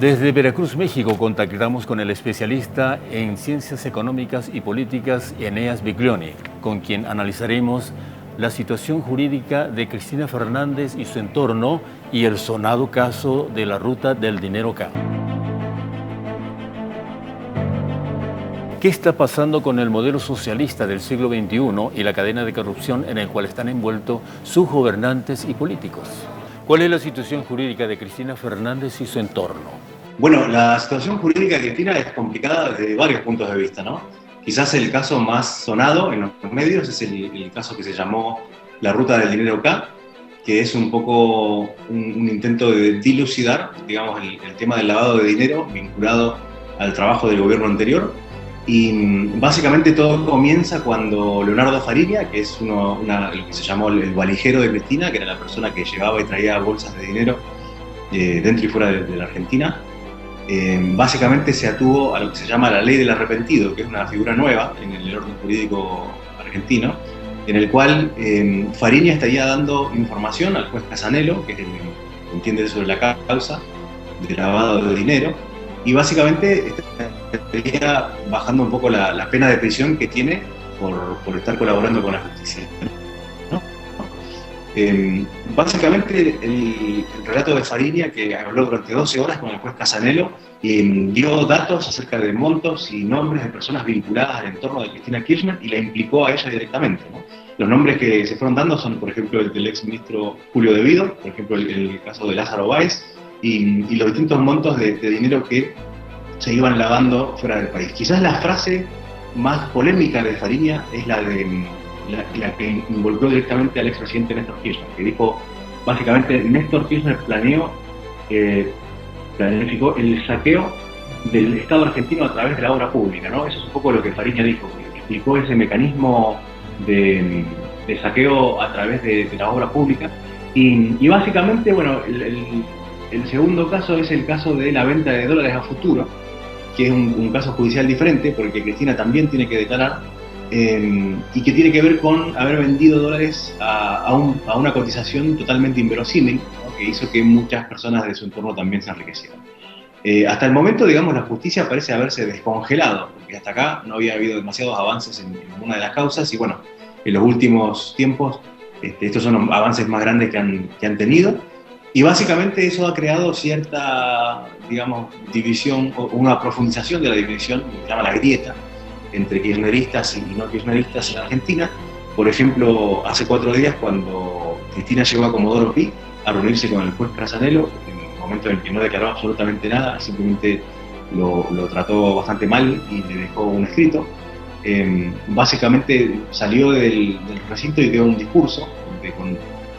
Desde Veracruz, México, contactamos con el especialista en Ciencias Económicas y Políticas, Eneas Biglioni, con quien analizaremos la situación jurídica de Cristina Fernández y su entorno y el sonado caso de la ruta del dinero K. ¿Qué está pasando con el modelo socialista del siglo XXI y la cadena de corrupción en el cual están envueltos sus gobernantes y políticos? ¿Cuál es la situación jurídica de Cristina Fernández y su entorno? Bueno, la situación jurídica de Cristina es complicada desde varios puntos de vista, ¿no? Quizás el caso más sonado en los medios es el caso que se llamó la ruta del dinero K, que es un poco un intento de dilucidar, digamos, el tema del lavado de dinero vinculado al trabajo del gobierno anterior. Y básicamente todo comienza cuando Leonardo Fariña, que es lo que se llamó el valijero de Cristina, que era la persona que llevaba y traía bolsas de dinero dentro y fuera de la Argentina, básicamente se atuvo a lo que se llama la ley del arrepentido, que es una figura nueva en el orden jurídico argentino, en el cual Fariña estaría dando información al juez Casanelo, que es el que entiende sobre la causa de lavado de dinero, y básicamente estaría bajando un poco la pena de prisión que tiene por estar colaborando con la justicia, ¿no? Básicamente el relato de Fariña, que habló durante 12 horas con el juez Casanelo, dio datos acerca de montos y nombres de personas vinculadas al entorno de Cristina Kirchner y la implicó a ella directamente, ¿no? Los nombres que se fueron dando son, por ejemplo, el del exministro Julio De Vido, por ejemplo, el caso de Lázaro Báez, y los distintos montos de dinero que se iban lavando fuera del país. Quizás la frase más polémica de Fariña es la que involucró directamente al expresidente Néstor Kirchner, que dijo, básicamente, Néstor Kirchner planificó el saqueo del Estado argentino a través de la obra pública, ¿no? Eso es un poco lo que Fariña dijo, que explicó ese mecanismo de saqueo a través de la obra pública. Y básicamente, bueno, el segundo caso es el caso de la venta de dólares a futuro, que es un caso judicial diferente, porque Cristina también tiene que declarar, y que tiene que ver con haber vendido dólares a una cotización totalmente inverosímil, ¿no? Que hizo que muchas personas de su entorno también se enriquecieran. Hasta el momento, digamos, la justicia parece haberse descongelado, porque hasta acá no había habido demasiados avances en ninguna de las causas, y bueno, en los últimos tiempos estos son los avances más grandes que han tenido. Y básicamente eso ha creado cierta, digamos, división o una profundización de la división, que se llama la grieta, entre kirchneristas y no kirchneristas en Argentina. Por ejemplo, hace 4 días, cuando Cristina llegó a Comodoro Pi a reunirse con el juez Casanelo, en un momento en el que no declaró absolutamente nada, simplemente lo trató bastante mal y le dejó un escrito. Básicamente salió del recinto y dio un discurso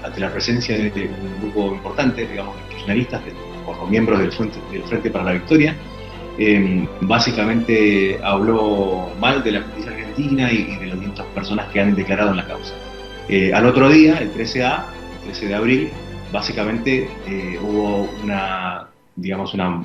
ante la presencia de un grupo importante, digamos, de kirchneristas, o miembros del Frente para la Victoria. Básicamente habló mal de la justicia argentina y de las distintas personas que han declarado en la causa. Al otro día, el 13 de abril, básicamente hubo una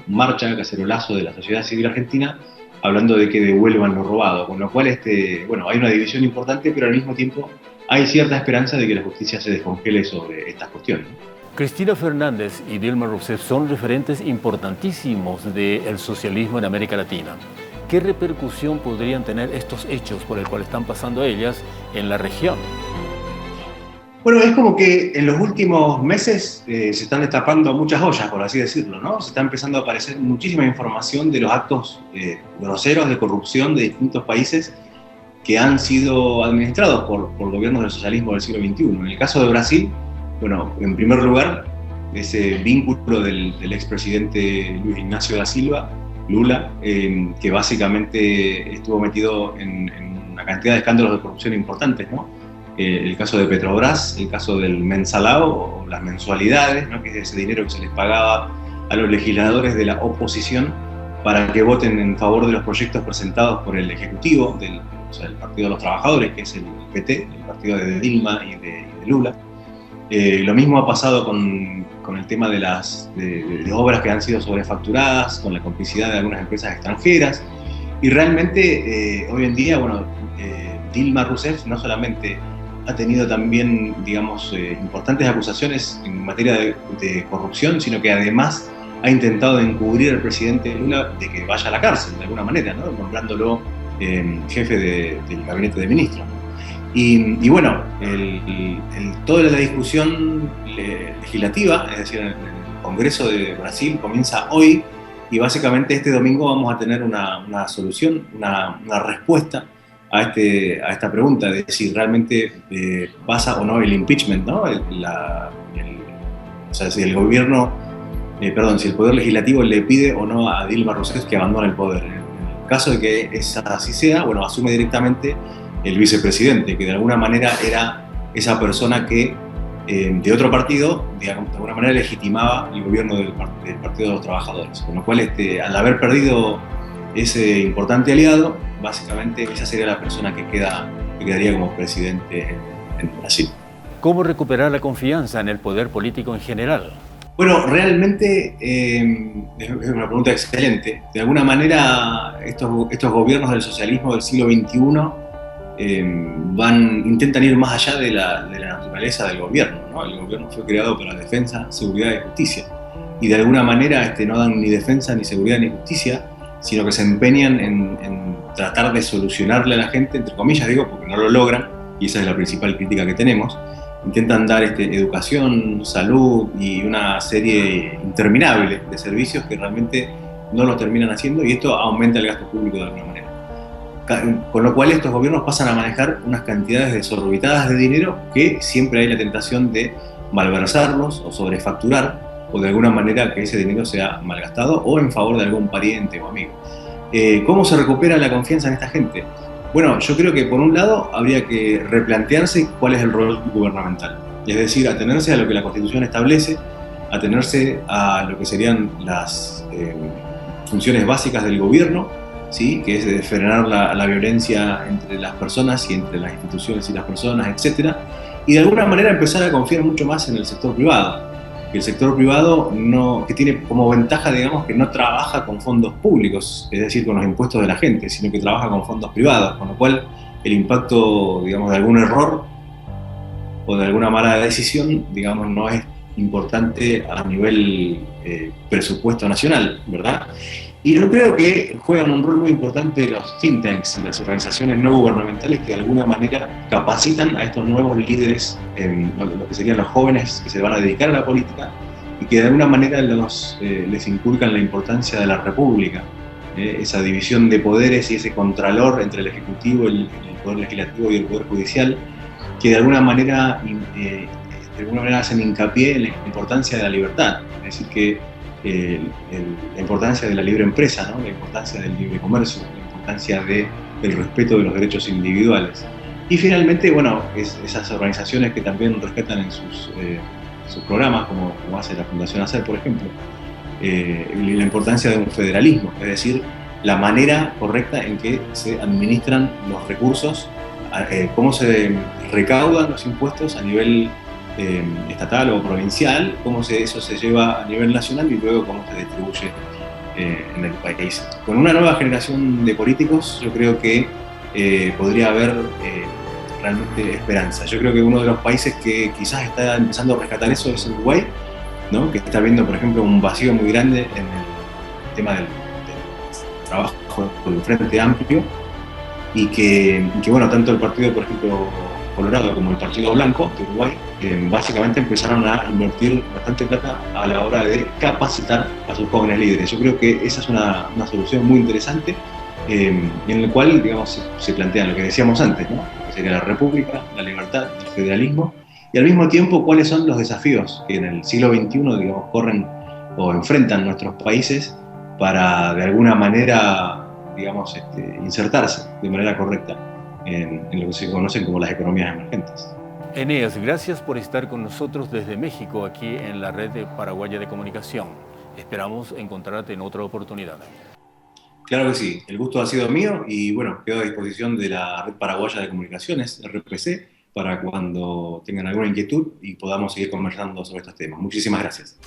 marcha, cacerolazo de la sociedad civil argentina, hablando de que devuelvan lo robado, con lo cual hay una división importante, pero al mismo tiempo hay cierta esperanza de que la justicia se descongele sobre estas cuestiones. Cristina Fernández y Dilma Rousseff son referentes importantísimos del socialismo en América Latina. ¿Qué repercusión podrían tener estos hechos por el cual están pasando ellas en la región? Bueno, es como que en los últimos meses se están destapando muchas ollas, por así decirlo, ¿no? Se está empezando a aparecer muchísima información de los actos groseros de corrupción de distintos países que han sido administrados por gobiernos del socialismo del siglo XXI. En el caso de Brasil, bueno, en primer lugar, ese vínculo del expresidente Luis Ignacio da Silva, Lula, que básicamente estuvo metido en una cantidad de escándalos de corrupción importantes, ¿no? El caso de Petrobras, el caso del mensalao, o las mensualidades, ¿no? Que es ese dinero que se les pagaba a los legisladores de la oposición para que voten en favor de los proyectos presentados por el Ejecutivo, del Partido de los Trabajadores, que es el PT, el partido de Dilma y de Lula. Lo mismo ha pasado con el tema de obras que han sido sobrefacturadas, con la complicidad de algunas empresas extranjeras. Y realmente, hoy en día, Dilma Rousseff no solamente ha tenido también, digamos, importantes acusaciones en materia de corrupción, sino que además ha intentado encubrir al presidente Lula de que vaya a la cárcel, de alguna manera, ¿no? Nombrándolo jefe del gabinete de ministros. Y bueno, toda la discusión legislativa, es decir, en el Congreso de Brasil comienza hoy, y básicamente este domingo vamos a tener una solución, una respuesta a esta pregunta de si realmente pasa o no el impeachment, ¿no? O sea, si el gobierno, si el Poder Legislativo le pide o no a Dilma Rousseff que abandone el poder. En el caso de que así sea, bueno, asume directamente el vicepresidente, que de alguna manera era esa persona que de otro partido, digamos, de alguna manera legitimaba el gobierno del Partido de los Trabajadores. Con lo cual, al haber perdido ese importante aliado, básicamente esa sería la persona que quedaría como presidente en Brasil. ¿Cómo recuperar la confianza en el poder político en general? Bueno, realmente es una pregunta excelente. De alguna manera, estos gobiernos del socialismo del siglo XXI intentan ir más allá de la naturaleza del gobierno, ¿no? El gobierno fue creado para defensa, seguridad y justicia. Y de alguna manera no dan ni defensa, ni seguridad, ni justicia, sino que se empeñan en tratar de solucionarle a la gente, entre comillas digo, porque no lo logran, y esa es la principal crítica que tenemos. Intentan dar educación, salud y una serie interminable de servicios que realmente no lo terminan haciendo, y esto aumenta el gasto público de alguna manera. Con lo cual estos gobiernos pasan a manejar unas cantidades desorbitadas de dinero que siempre hay la tentación de malversarlos o sobrefacturar, o de alguna manera que ese dinero sea malgastado o en favor de algún pariente o amigo. ¿Cómo se recupera la confianza en esta gente? Bueno, yo creo que por un lado habría que replantearse cuál es el rol gubernamental, es decir, atenerse a lo que la Constitución establece, atenerse a lo que serían las funciones básicas del gobierno, ¿sí? Que es de frenar la violencia entre las personas y entre las instituciones y las personas, etc. Y de alguna manera empezar a confiar mucho más en el sector privado. Que el sector privado que tiene como ventaja, digamos, que no trabaja con fondos públicos, es decir, con los impuestos de la gente, sino que trabaja con fondos privados, con lo cual el impacto, digamos, de algún error o de alguna mala decisión, digamos, no es importante a nivel presupuesto nacional, ¿verdad? Y yo creo que juegan un rol muy importante los think tanks, las organizaciones no gubernamentales que de alguna manera capacitan a estos nuevos líderes, lo que serían los jóvenes que se van a dedicar a la política, y que de alguna manera les inculcan la importancia de la república, esa división de poderes y ese contralor entre el Ejecutivo, el Poder Legislativo y el Poder Judicial, que de alguna manera hacen hincapié en la importancia de la libertad, es decir, que la importancia de la libre empresa, ¿no? La importancia del libre comercio, la importancia del respeto de los derechos individuales. Y finalmente, bueno, esas organizaciones que también respetan en sus programas, como hace la Fundación ACER, por ejemplo, la importancia de un federalismo, es decir, la manera correcta en que se administran los recursos, cómo se recaudan los impuestos a nivel estatal o provincial, cómo eso se lleva a nivel nacional y luego cómo se distribuye en el país. Con una nueva generación de políticos yo creo que podría haber realmente esperanza. Yo creo que uno de los países que quizás está empezando a rescatar eso es Uruguay, ¿no? Que está viendo, por ejemplo, un vacío muy grande en el tema del trabajo del Frente Amplio, y que bueno, tanto el partido, por ejemplo, Colorado como el Partido Blanco de Uruguay, básicamente empezaron a invertir bastante plata a la hora de capacitar a sus jóvenes líderes. Yo creo que esa es una solución muy interesante, en la cual, digamos, se plantea lo que decíamos antes, ¿no? Que sería la república, la libertad, el federalismo, y al mismo tiempo cuáles son los desafíos que en el siglo XXI, digamos, corren o enfrentan nuestros países para de alguna manera, digamos, insertarse de manera correcta en lo que se conocen como las economías emergentes. Eneas, gracias por estar con nosotros desde México, aquí en la Red Paraguaya de Comunicación. Esperamos encontrarte en otra oportunidad. Claro que sí, el gusto ha sido mío, y bueno, quedo a disposición de la Red Paraguaya de Comunicaciones, RPC, para cuando tengan alguna inquietud y podamos seguir conversando sobre estos temas. Muchísimas gracias.